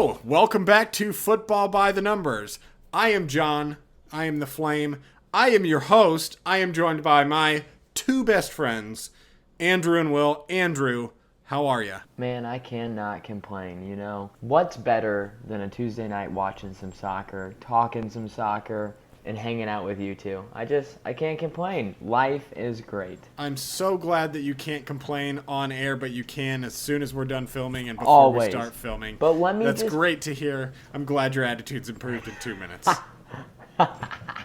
So, welcome back to Football by the Numbers. I am John. I am the Flame. I am your host. I am joined by my two best friends, Andrew and Will. Andrew, how are you? Man, I cannot complain, you know. What's better than a Tuesday night watching some soccer, talking some soccer, and hanging out with you two? I can't complain. Life is great. I'm so glad that you can't complain on air, but you can as soon as we're done filming and before we start filming. But That's great to hear. I'm glad your attitude's improved in 2 minutes.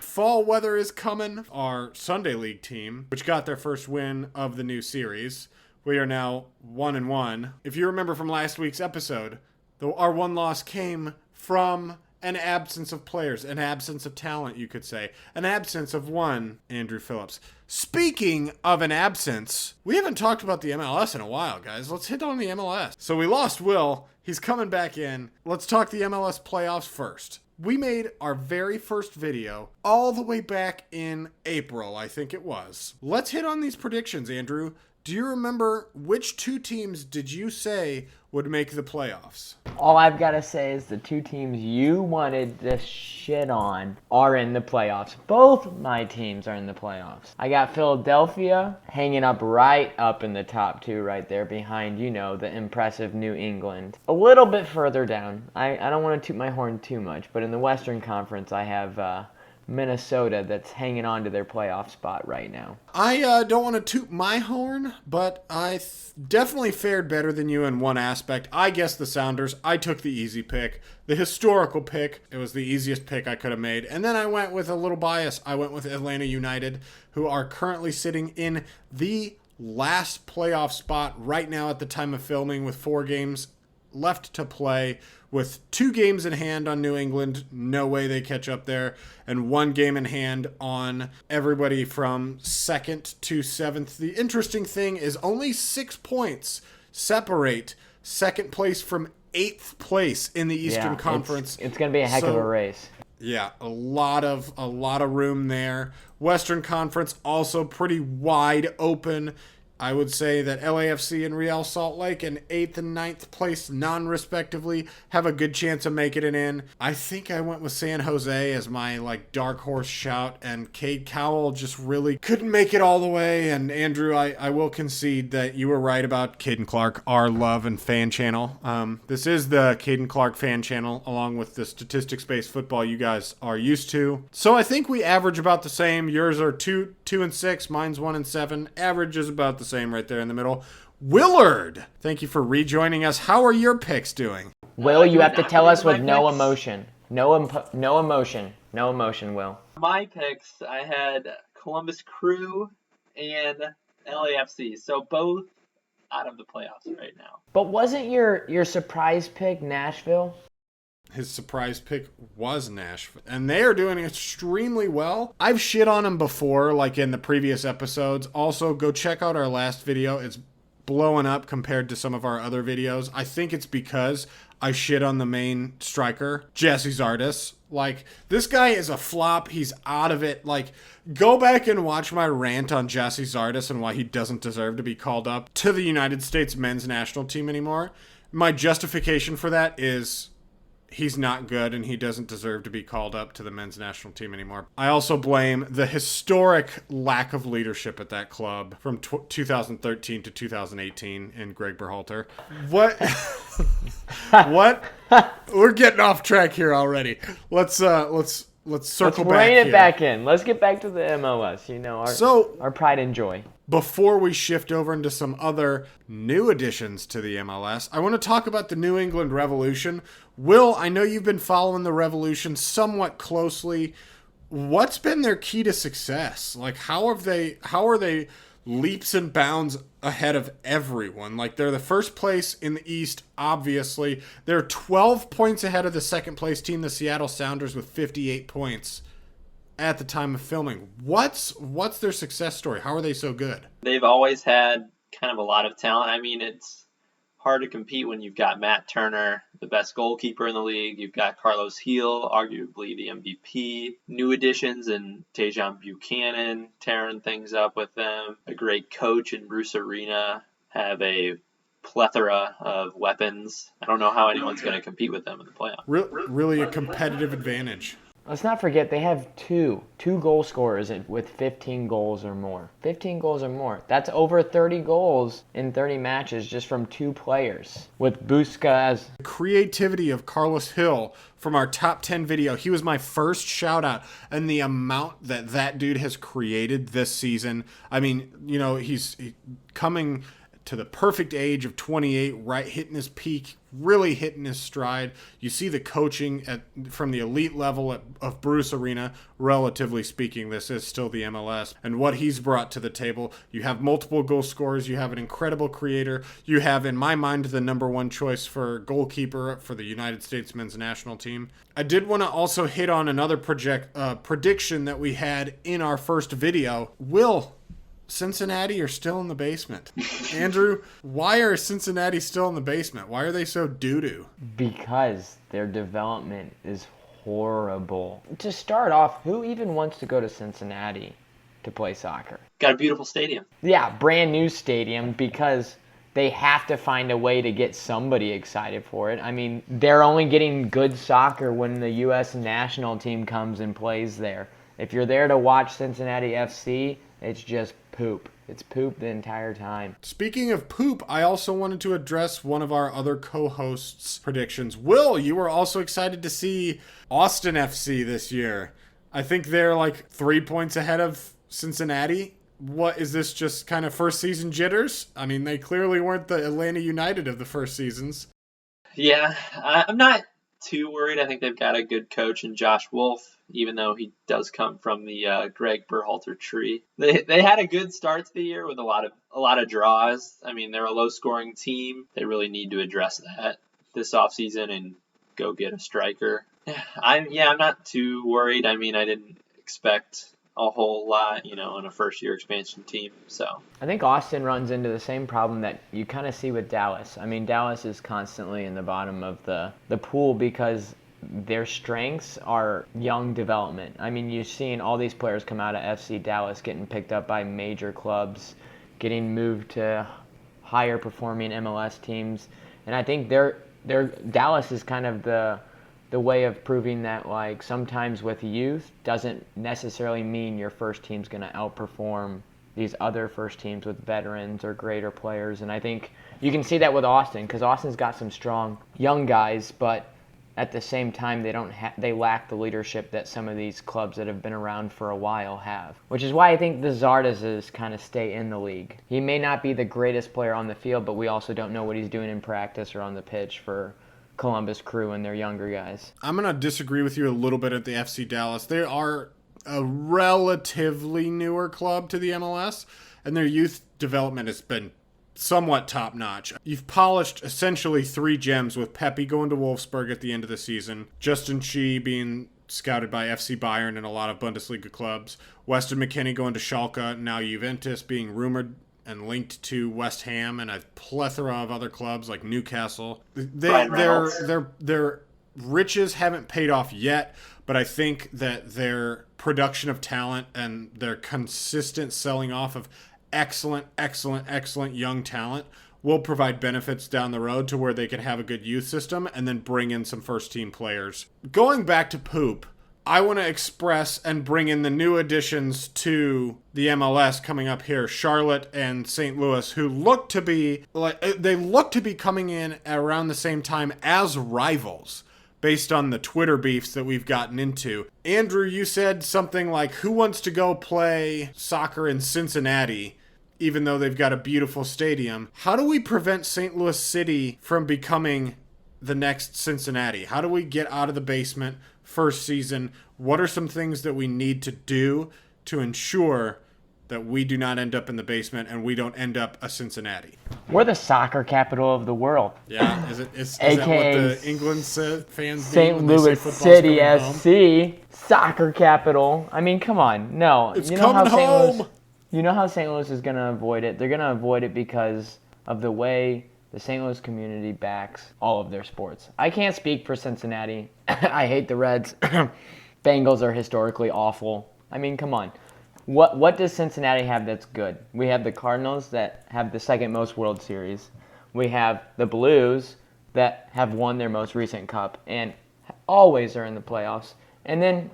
Fall weather is coming. Our Sunday League team, which got their first win of the new series, we are now 1-1. If you remember from last week's episode, our one loss came from an absence of players, an absence of talent, you could say. An absence of one Andrew Phillips. Speaking of an absence, we haven't talked about the MLS in a while, guys. Let's hit on the MLS. So we lost Will. He's coming back in. Let's talk the MLS playoffs first. We made our very first video all the way back in April, I think it was. Let's hit on these predictions, Andrew. Do you remember which two teams did you say would make the playoffs? All I've got to say is the two teams you wanted to shit on are in the playoffs. Both my teams are in the playoffs. I got Philadelphia hanging right up in the top two right there behind, the impressive New England. A little bit further down. I don't want to toot my horn too much, but in the Western Conference I have Minnesota that's hanging on to their playoff spot right now. I don't want to toot my horn, but I definitely fared better than you in one aspect. I guessed the Sounders. I took the easy pick, the historical pick. It was the easiest pick I could have made. And then I went with a little bias. I went with Atlanta United, who are currently sitting in the last playoff spot right now at the time of filming with 4 games left to play, with 2 games in hand on New England. No way they catch up there. And 1 game in hand on everybody from 2nd to 7th. The interesting thing is only 6 points separate 2nd place from 8th place in the Eastern Conference. It's going to be a heck of a race. Yeah, a lot of room there. Western Conference also pretty wide open. I would say that LAFC and Real Salt Lake in 8th and 9th place, non-respectively, have a good chance of making it in. I think I went with San Jose as my dark horse shout, and Cade Cowell just really couldn't make it all the way. And Andrew, I will concede that you were right about Caden Clark, our love and fan channel. This is the Caden Clark fan channel, along with the statistics-based football you guys are used to. So I think we average about the same. Yours are 2 and 6, mine's 1 and 7. Average is about the same right there in the middle. Willard, thank you for rejoining us. How are your picks doing? Will, you have to tell us with no emotion. No emotion. No emotion, Will. My picks, I had Columbus Crew and LAFC. So both out of the playoffs right now. But wasn't your surprise pick Nashville? His surprise pick was Nashville, and they are doing extremely well. I've shit on them before, like in the previous episodes. Also, go check out our last video. It's blowing up compared to some of our other videos. I think it's because I shit on the main striker, Jesse Zardes. This guy is a flop. He's out of it. Go back and watch my rant on Jesse Zardes and why he doesn't deserve to be called up to the United States men's national team anymore. My justification for that is he's not good, and he doesn't deserve to be called up to the men's national team anymore. I also blame the historic lack of leadership at that club from 2013 to 2018 in Greg Berhalter. What? What? We're getting off track here already. Let's circle back. Rein it back in. Let's get back to the MLS. Our pride and joy. Before we shift over into some other new additions to the MLS, I want to talk about the New England Revolution. Will, I know you've been following the Revolution somewhat closely. What's been their key to success? How are they leaps and bounds ahead of everyone? They're the first place in the East, obviously. They're 12 points ahead of the second place team, the Seattle Sounders, with 58 points at the time of filming. What's their success story? How are they so good? They've always had kind of a lot of talent. I mean, it's hard to compete when you've got Matt Turner, the best goalkeeper in the league. You've got Carlos Heel, arguably the MVP. New additions in Tejan Buchanan, tearing things up with them. A great coach in Bruce Arena. Have a plethora of weapons. I don't know how anyone's going to compete with them in the playoffs. Really a competitive advantage. Let's not forget they have two goal scorers with 15 goals or more. 15 goals or more. That's over 30 goals in 30 matches just from 2 players. With Busquets. The creativity of Carlos Hill from our top 10 video. He was my first shout out, and the amount that dude has created this season. I mean, he's coming to the perfect age of 28, right, hitting his peak, really hitting his stride. You see the coaching from the elite level of Bruce Arena. Relatively speaking, this is still the MLS. And what he's brought to the table, you have multiple goal scorers. You have an incredible creator. You have, in my mind, the number 1 choice for goalkeeper for the United States men's national team. I did want to also hit on another prediction that we had in our first video. Will Cincinnati are still in the basement? Andrew, why are Cincinnati still in the basement? Why are they so doo-doo? Because their development is horrible. To start off, who even wants to go to Cincinnati to play soccer? Got a beautiful stadium. Yeah, brand new stadium, because they have to find a way to get somebody excited for it. I mean, they're only getting good soccer when the U.S. national team comes and plays there. If you're there to watch Cincinnati FC, it's just poop. It's poop the entire time. Speaking of poop, I also wanted to address one of our other co-hosts' predictions. Will, you were also excited to see Austin FC this year. I think they're like 3 points ahead of Cincinnati. What is this, just kind of first season jitters? I mean, they clearly weren't the Atlanta United of the first seasons. Yeah, I'm not too worried. I think they've got a good coach in Josh Wolf, even though he does come from the Greg Berhalter tree. They had a good start to the year with a lot of draws. I mean, they're a low-scoring team. They really need to address that this offseason and go get a striker. I'm not too worried. I mean, I didn't expect a whole lot, in a first-year expansion team. So I think Austin runs into the same problem that you kind of see with Dallas. I mean, Dallas is constantly in the bottom of the pool because their strengths are young development. I mean, you're seeing all these players come out of FC Dallas getting picked up by major clubs, getting moved to higher performing MLS teams, and I think Dallas is kind of the way of proving that, like, sometimes with youth doesn't necessarily mean your first team's going to outperform these other first teams with veterans or greater players. And I think you can see that with Austin, because Austin's got some strong young guys, but at the same time they lack the leadership that some of these clubs that have been around for a while have. Which is why I think the Zardes kind of stay in the league. He may not be the greatest player on the field, but we also don't know what he's doing in practice or on the pitch for Columbus Crew and their younger guys. I'm going to disagree with you a little bit at the FC Dallas. They are a relatively newer club to the MLS, and their youth development has been somewhat top-notch. You've polished essentially 3 gems, with Pepe going to Wolfsburg at the end of the season, Justin Chi being scouted by FC Bayern and a lot of Bundesliga clubs, Weston McKennie going to Schalke, now Juventus being rumored and linked to West Ham and a plethora of other clubs like Newcastle. Their riches haven't paid off yet, but I think that their production of talent and their consistent selling off of excellent young talent will provide benefits down the road to where they can have a good youth system and then bring in some first-team players. Going back to poop, I want to express and bring in the new additions to the MLS coming up here, Charlotte and St. Louis, who look to be coming in around the same time as rivals based on the Twitter beefs that we've gotten into. Andrew, you said something like, who wants to go play soccer in Cincinnati, even though they've got a beautiful stadium? How do we prevent St. Louis City from becoming the next Cincinnati? How do we get out of the basement first season? What are some things that we need to do to ensure that we do not end up in the basement and we don't end up a Cincinnati? We're the soccer capital of the world. Yeah, is that what the England fans St. Louis City SC, soccer capital. I mean, come on. No. It's coming home. You know how St. Louis is going to avoid it? They're going to avoid it because of the way the St. Louis community backs all of their sports. I can't speak for Cincinnati. I hate the Reds. Bengals are historically awful. I mean, come on. What does Cincinnati have that's good? We have the Cardinals that have the second most World Series. We have the Blues that have won their most recent cup and always are in the playoffs. And then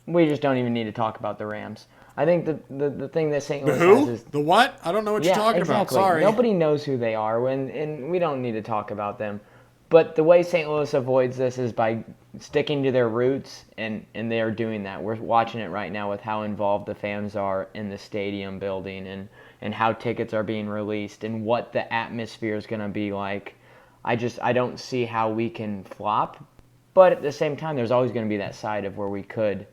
we just don't even need to talk about the Rams. I think the thing that St. The Louis who? has is... The what? I don't know what you're talking exactly. about. Sorry. Nobody knows who they are, and we don't need to talk about them. But the way St. Louis avoids this is by sticking to their roots, and they are doing that. We're watching it right now with how involved the fans are in the stadium building and how tickets are being released and what the atmosphere is going to be like. I don't see how we can flop, but at the same time, there's always going to be that side of where we could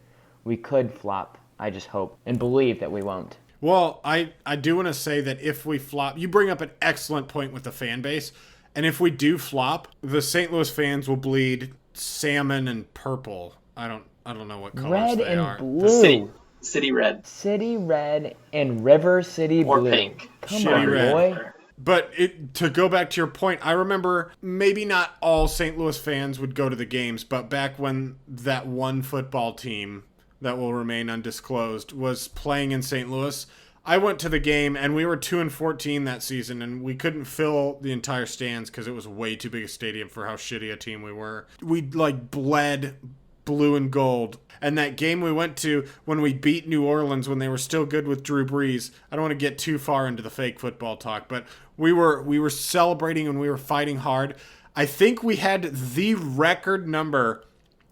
flop. I just hope and believe that we won't. Well, I do want to say that if we flop, you bring up an excellent point with the fan base. And if we do flop, the St. Louis fans will bleed salmon and purple. I don't know what colors red they are. Red and blue. City red. City red and River City or blue. Pink. Come Shitty on, red. boy. But to go back to your point, I remember maybe not all St. Louis fans would go to the games, but back when that one football team that will remain undisclosed was playing in St. Louis, I went to the game, and we were 2-14 that season, and we couldn't fill the entire stands because it was way too big a stadium for how shitty a team we were. We bled blue and gold. And that game we went to when we beat New Orleans when they were still good with Drew Brees. I don't want to get too far into the fake football talk, but we were celebrating and we were fighting hard. I think we had the record number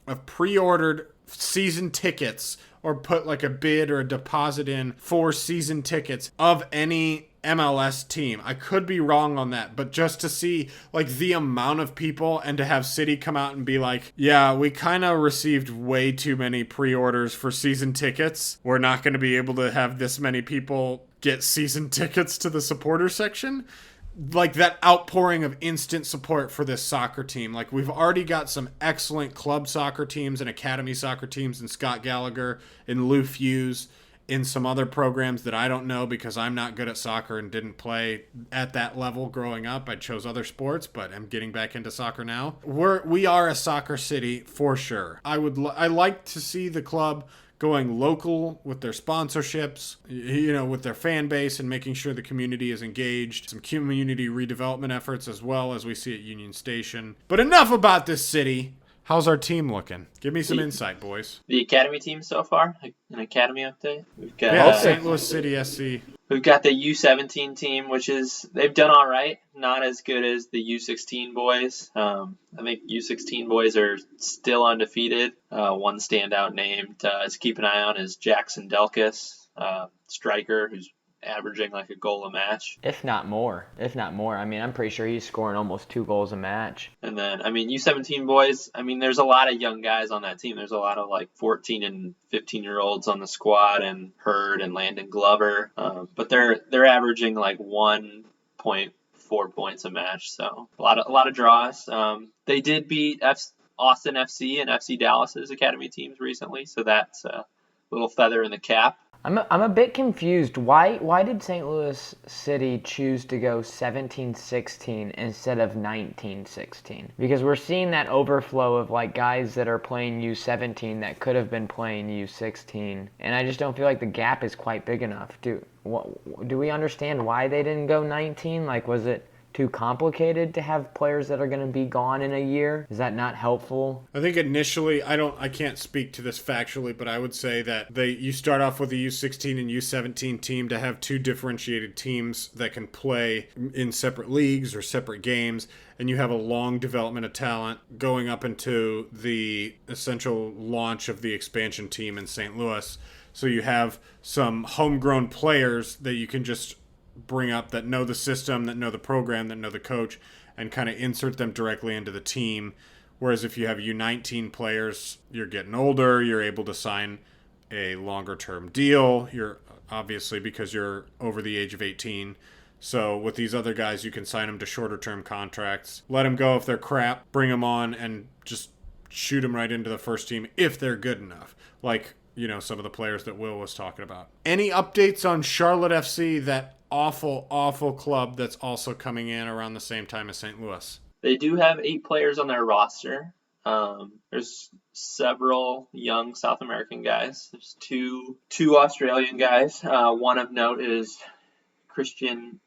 of pre-ordered season tickets, or put like a bid or a deposit in for season tickets of any MLS team. I could be wrong on that, but just to see like the amount of people and to have City come out and be like, yeah, we kind of received way too many pre-orders for season tickets. We're not going to be able to have this many people get season tickets to the supporter section. Like that outpouring of instant support for this soccer team. Like we've already got some excellent club soccer teams and academy soccer teams in Scott Gallagher and Lou Hughes, in some other programs that I don't know because I'm not good at soccer and didn't play at that level growing up. I chose other sports, but I'm getting back into soccer now. We are a soccer city for sure. I like to see the club going local with their sponsorships, with their fan base and making sure the community is engaged. Some community redevelopment efforts as well as we see at Union Station. But enough about this city. How's our team looking? Give me some insight, boys. The academy team so far, an academy update. We've got St. Louis City SC. We've got the U17 team, which they've done all right. Not as good as the U16 boys. I think U16 boys are still undefeated. One standout name to keep an eye on is Jackson Delkus, striker, who's averaging like a goal a match. If not more. I mean, I'm pretty sure he's scoring almost 2 goals a match. And then, U17 boys, there's a lot of young guys on that team. There's a lot of like 14 and 15-year-olds on the squad, and Hurd and Landon Glover. But they're averaging like 1.4 points a match. So a lot of draws. They did beat Austin FC and FC Dallas's academy teams recently. So that's a little feather in the cap. I'm a bit confused. Why did St. Louis City choose to go 17-16 instead of 19-16? Because we're seeing that overflow of like guys that are playing U17 that could have been playing U16, and I just don't feel like the gap is quite big enough. Do we understand why they didn't go 19? Like, was it too complicated to have players that are going to be gone in a year? Is that not helpful? I think initially, I can't speak to this factually, but I would say that you start off with a U16 and U17 team to have two differentiated teams that can play in separate leagues or separate games, and you have a long development of talent going up into the essential launch of the expansion team in St. Louis. So you have some homegrown players that you can just bring up that know the system, that know the program, that know the coach, and kind of insert them directly into the team. Whereas if you have U19 players, you're getting older, you're able to sign a longer term deal. You're obviously, because you're over the age of 18. So with these other guys, you can sign them to shorter term contracts, let them go if they're crap, bring them on, and just shoot them right into the first team if they're good enough. Like, some of the players that Will was talking about. Any updates on Charlotte FC, that awful club that's also coming in around the same time as St. Louis? They do have 8 players on their roster. There's several young South American guys. There's two Australian guys. One of note is Christian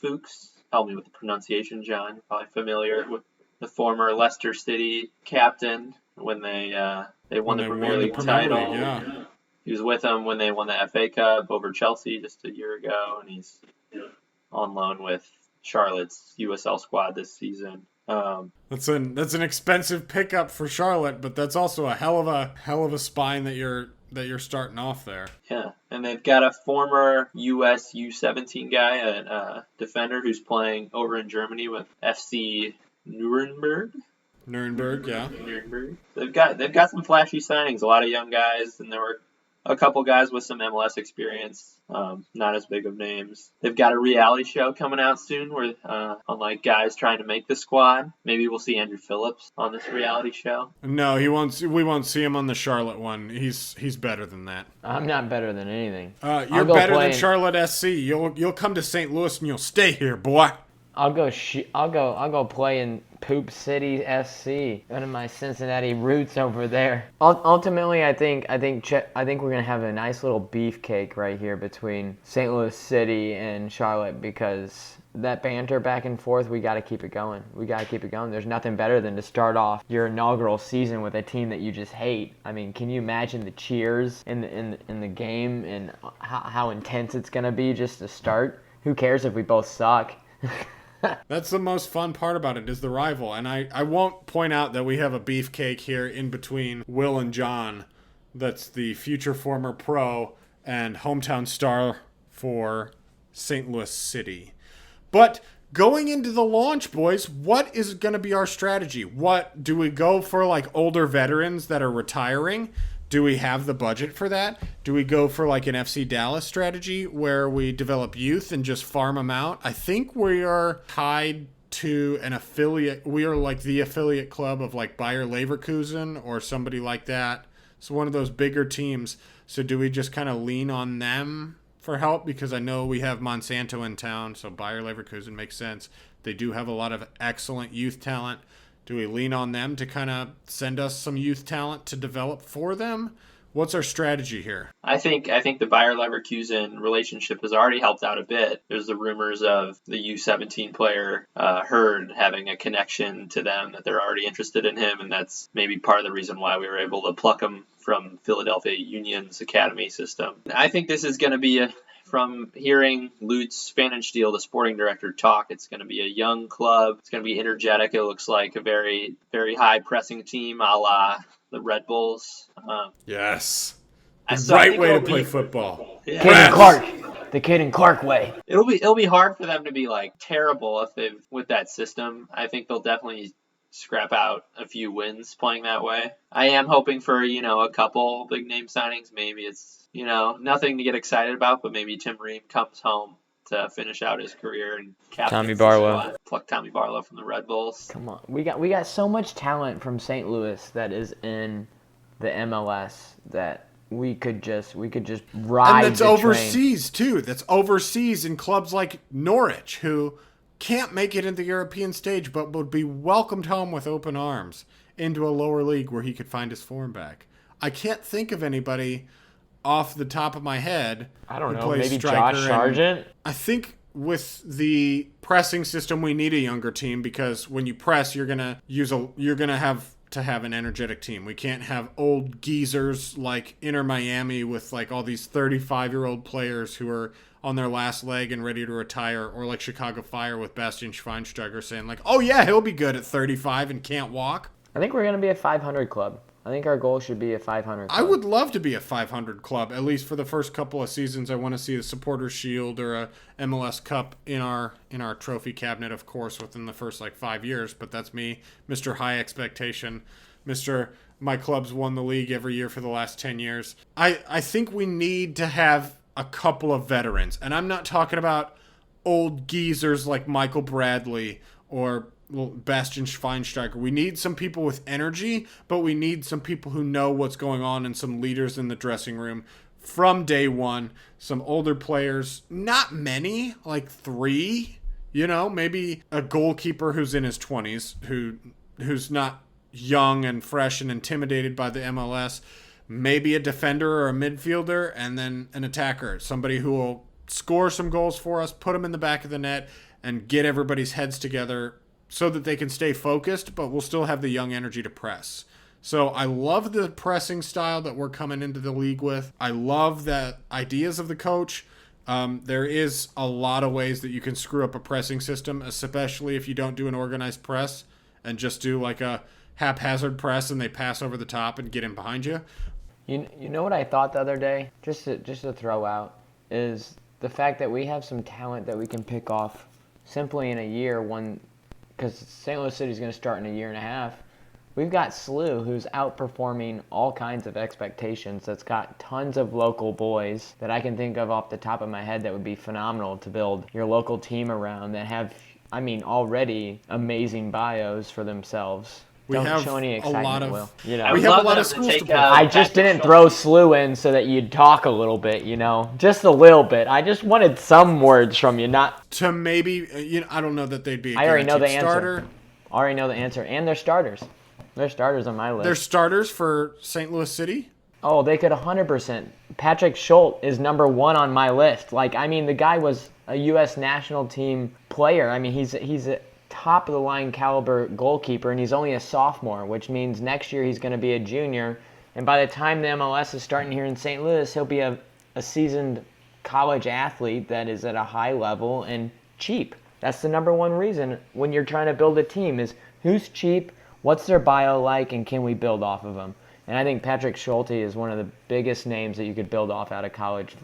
Fuchs. help me with the pronunciation, John. Probably familiar with the former Leicester City captain when they won the Premier League title. League, yeah. He was with them when they won the FA Cup over Chelsea just a year ago, and he's on loan with Charlotte's USL squad this season. That's an expensive pickup for Charlotte, but that's also a hell of a spine that you're starting off there. Yeah, and they've got a former US U17 guy, a defender who's playing over in Germany with FC Nuremberg. Nuremberg, yeah. Nuremberg. They've got some flashy signings, a lot of young guys, and there were a couple guys with some MLS experience, not as big of names. They've got a reality show coming out soon where, unlike guys trying to make the squad, maybe we'll see Andrew Phillips on this reality show. No, we won't see him on the Charlotte one. He's better than that. I'm not better than anything. You're better than Charlotte SC. You'll come to St. Louis and you'll stay here, boy. I'll go play in Poop City SC. One of my Cincinnati roots over there. Ultimately, I think we're gonna have a nice little beefcake right here between St. Louis City and Charlotte, because that banter back and forth, we got to keep it going. There's nothing better than to start off your inaugural season with a team that you just hate. I mean, can you imagine the cheers in the game and how intense it's gonna be just to start? Who cares if we both suck? That's the most fun part about it, is the rival. And I won't point out that we have a beefcake here in between Will and John. That's the future former pro and hometown star for St. Louis City. But going into the launch, boys, what is going to be our strategy? What do we go for, like older veterans that are retiring? Do we have the budget for that? Do we go for like an FC Dallas strategy where we develop youth and just farm them out? I think we are tied to an affiliate. We are like the affiliate club of like Bayer Leverkusen or somebody like that. So one of those bigger teams. So do we just kind of lean on them for help? Because I know we have Monsanto in town, so Bayer Leverkusen makes sense. They do have a lot of excellent youth talent. Do we lean on them to kind of send us some youth talent to develop for them? What's our strategy here? I think the Bayer Leverkusen relationship has already helped out a bit. There's the rumors of the U17 player Hurd having a connection to them, that they're already interested in him, and that's maybe part of the reason why we were able to pluck him from Philadelphia Union's academy system. I think this is going to be from hearing Lutz Pfannenstiel, the sporting director, talk, it's going to be a young club. It's going to be energetic. It looks like a very, very high pressing team, a la the Red Bulls. Yes. The right way to play football. Yeah. Kid Clark. The Kid and Clark way. It'll be hard for them to be like terrible with that system. I think they'll definitely scrap out a few wins playing that way. I am hoping for, a couple big name signings. Maybe it's, nothing to get excited about, but maybe Tim Ream comes home to finish out his career and Tommy Barlow. Pluck Tommy Barlow from the Red Bulls. Come on. We got so much talent from St. Louis that is in the MLS that we could just ride. And that's overseas too. That's overseas in clubs like Norwich, who can't make it in the European stage, but would be welcomed home with open arms into a lower league where he could find his form back. I can't think of anybody off the top of my head. I don't know, maybe Josh Sargent? I think with the pressing system, we need a younger team, because when you press, you're gonna have to have an energetic team. We can't have old geezers like Inter Miami with like all these 35-year-old players who are on their last leg and ready to retire, or like Chicago Fire with Bastian Schweinsteiger saying like, oh yeah, he'll be good at 35 and can't walk. I think we're going to be a 500 club. I think our goal should be a 500 club. I would love to be a 500 club, at least for the first couple of seasons. I want to see a Supporters Shield or a MLS Cup in our trophy cabinet, of course, within the first 5 years. But that's me, Mr. High Expectation, Mr. My club's won the league every year for the last 10 years. I think we need to have a couple of veterans. And I'm not talking about old geezers like Michael Bradley or Bastian Schweinsteiger. We need some people with energy, but we need some people who know what's going on and some leaders in the dressing room from day one. Some older players, not many, like 3, maybe a goalkeeper who's in his 20s, who's not young and fresh and intimidated by the MLS. Maybe a defender or a midfielder, and then an attacker, somebody who will score some goals for us, put them in the back of the net, and get everybody's heads together so that they can stay focused, but we'll still have the young energy to press. So I love the pressing style that we're coming into the league with. I love the ideas of the coach. There is a lot of ways that you can screw up a pressing system, especially if you don't do an organized press and just do like a haphazard press and they pass over the top and get in behind you. You know what I thought the other day, just to throw out, is the fact that we have some talent that we can pick off simply in a year, because St. Louis City is going to start in a year and a half. We've got SLU, who's outperforming all kinds of expectations. That's got tons of local boys that I can think of off the top of my head that would be phenomenal to build your local team around that have, already amazing bios for themselves. Don't show any excitement, Will. We have a lot of schools to play. I just didn't throw SLU in so that you'd talk a little bit, just a little bit. I just wanted some words from you, not to maybe. I don't know that they'd be. I already know the starter. answer. I already know the answer, and they're starters. They're starters on my list. They're starters for St. Louis City? Oh, they could 100%. Patrick Schultz is number 1 on my list. The guy was a U.S. national team player. He's a top-of-the-line caliber goalkeeper, and he's only a sophomore, which means next year he's going to be a junior. And by the time the MLS is starting here in St. Louis, he'll be a seasoned college athlete that is at a high level and cheap. That's the number one reason when you're trying to build a team is who's cheap, what's their bio like, and can we build off of them? And I think Patrick Schulte is one of the biggest names that you could build off out of college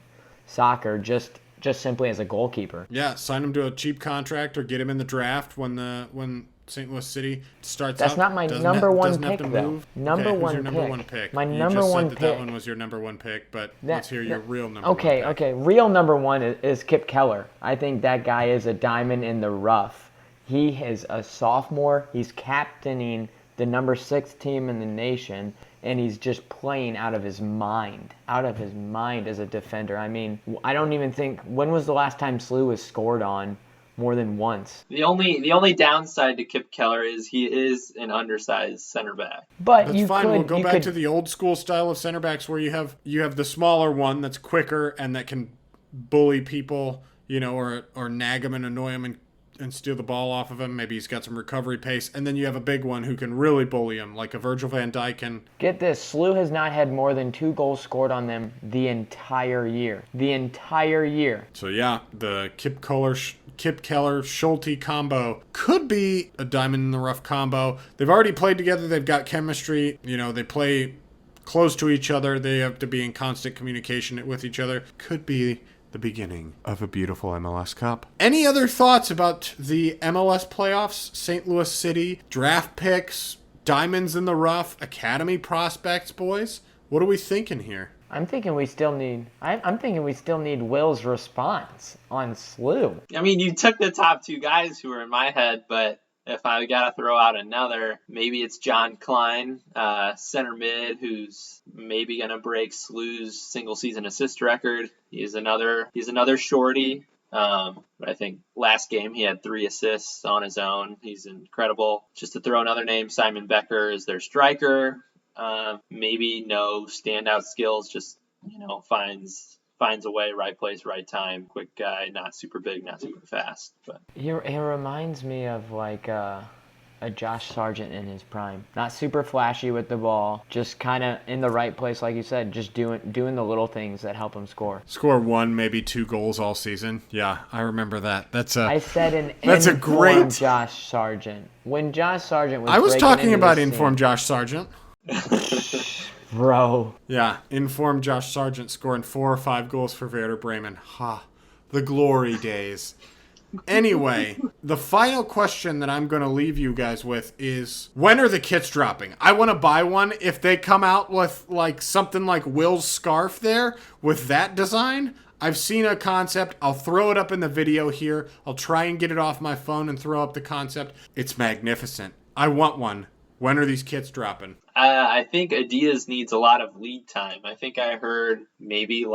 soccer just simply as a goalkeeper. Yeah, sign him to a cheap contract or get him in the draft when St. Louis City starts That's out. not my number one pick, though. Number one pick. My you number just one said pick. That one was your number one pick, but let's hear your real number one pick. Okay. Real number one is Kip Keller. I think that guy is a diamond in the rough. He is a sophomore. He's captaining the number 6 team in the nation, and he's just playing out of his mind as a defender. I don't even think, when was the last time SLU was scored on more than once? The only downside to Kip Keller is he is an undersized center back. But that's fine. We'll go back to the old school style of center backs where you have the smaller one that's quicker and that can bully people, or nag them and annoy them and steal the ball off of him. Maybe he's got some recovery pace. And then you have a big one who can really bully him, like a Virgil van Dijk. Get this, SLU has not had more than 2 goals scored on them the entire year. So yeah, the Kip Keller Schulte combo could be a diamond in the rough combo. They've already played together. They've got chemistry. They play close to each other. They have to be in constant communication with each other. Could be the beginning of a beautiful MLS Cup. Any other thoughts about the MLS playoffs, St. Louis City, draft picks, diamonds in the rough, academy prospects, boys? What are we thinking here? I'm thinking we still need Will's response on SLU. You took the top 2 guys who were in my head, but if I got to throw out another, maybe it's John Klein, center mid, who's maybe going to break SLU's single season assist record. He's another shorty. I think last game he had 3 assists on his own. He's incredible. Just to throw another name, Simon Becker is their striker. Maybe no standout skills, just finds a way, right place, right time. Quick guy, not super big, not super fast. But he reminds me of like a Josh Sargent in his prime. Not super flashy with the ball, just kind of in the right place, like you said, just doing the little things that help him score. Score 1, maybe 2 goals all season. Yeah, I remember that. I said that's a great Josh Sargent. When Josh Sargent was I was talking about informed Josh Sargent. Bro. Yeah, informed Josh Sargent scoring 4 or 5 goals for Werder Bremen. The glory days. Anyway, the final question that I'm going to leave you guys with is, when are the kits dropping? I want to buy one. If they come out with something like Will's scarf there with that design, I've seen a concept. I'll throw it up in the video here. I'll try and get it off my phone and throw up the concept. It's magnificent. I want one. When are these kits dropping? I think Adidas needs a lot of lead time. I think I heard maybe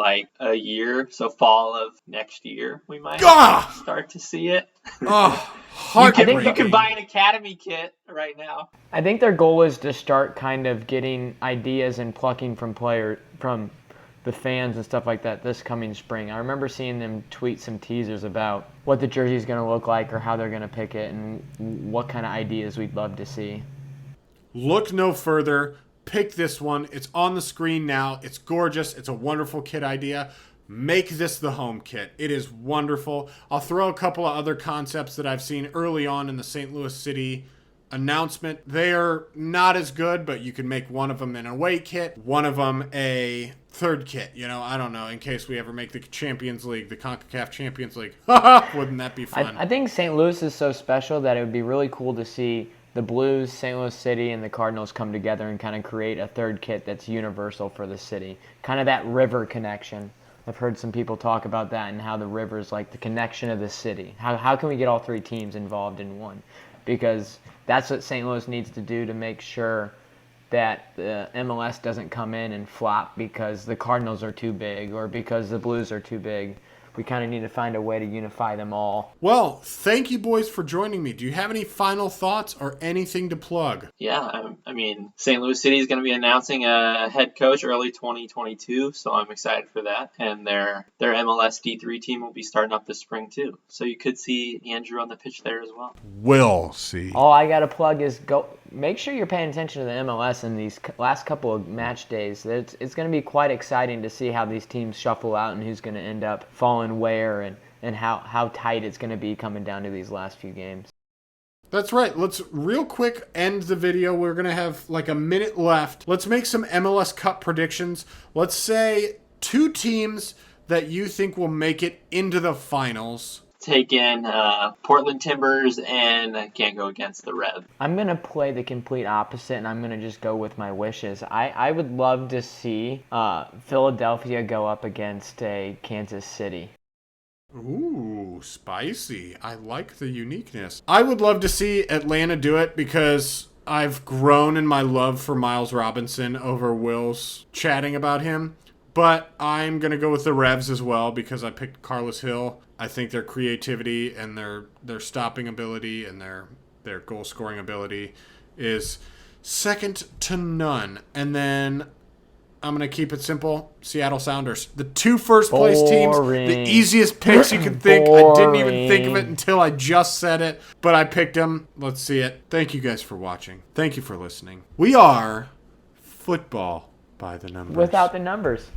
a year, so fall of next year we might start to see it. Heartbreaking. You can buy an academy kit right now. I think their goal is to start kind of getting ideas and plucking from the fans and stuff like that this coming spring. I remember seeing them tweet some teasers about what the jersey is going to look like or how they're going to pick it and what kind of ideas we'd love to see. Look no further. Pick this one. It's on the screen now. It's gorgeous. It's a wonderful kit idea. Make this the home kit. It is wonderful. I'll throw a couple of other concepts that I've seen early on in the St. Louis City announcement. They are not as good, but you can make one of them an away kit, one of them a third kit. You know, I don't know, in case we ever make the Champions League, the CONCACAF Champions League. Wouldn't that be fun? I think St. Louis is so special that it would be really cool to see the Blues, St. Louis City, and the Cardinals come together and kind of create a third kit that's universal for the city. Kind of that river connection. I've heard some people talk about that and how the river is like the connection of the city. How can we get all three teams involved in one? Because that's what St. Louis needs to do to make sure that the MLS doesn't come in and flop because the Cardinals are too big or because the Blues are too big. We kind of need to find a way to unify them all. Well, thank you, boys, for joining me. Do you have any final thoughts or anything to plug? Yeah, I mean, St. Louis City is going to be announcing a head coach early 2022, so I'm excited for that. And their MLS D3 team will be starting up this spring, too. So you could see Andrew on the pitch there as well. We'll see. All I got to plug is make sure you're paying attention to the MLS in these last couple of match days. It's going to be quite exciting to see how these teams shuffle out and who's going to end up falling where and how tight it's going to be coming down to these last few games. That's right. Let's real quick end the video. We're going to have like a minute left. Let's make some MLS Cup predictions. Let's say two teams that you think will make it into the finals. Take in Portland Timbers, and I can't go against the Rev. I'm going to play the complete opposite, and I'm going to just go with my wishes. I would love to see Philadelphia go up against a Kansas City. Ooh, spicy. I like the uniqueness. I would love to see Atlanta do it because I've grown in my love for Miles Robinson over Will's chatting about him. But I'm going to go with the Revs as well because I picked Carlos Hill. I think their creativity and their stopping ability and their goal scoring ability is second to none. And then I'm going to keep it simple. Seattle Sounders. The two first place teams, the easiest picks you could think. I didn't even think of it until I just said it, but I picked them. Let's see it. Thank you guys for watching. Thank you for listening. We are Football by the Numbers. Without the numbers.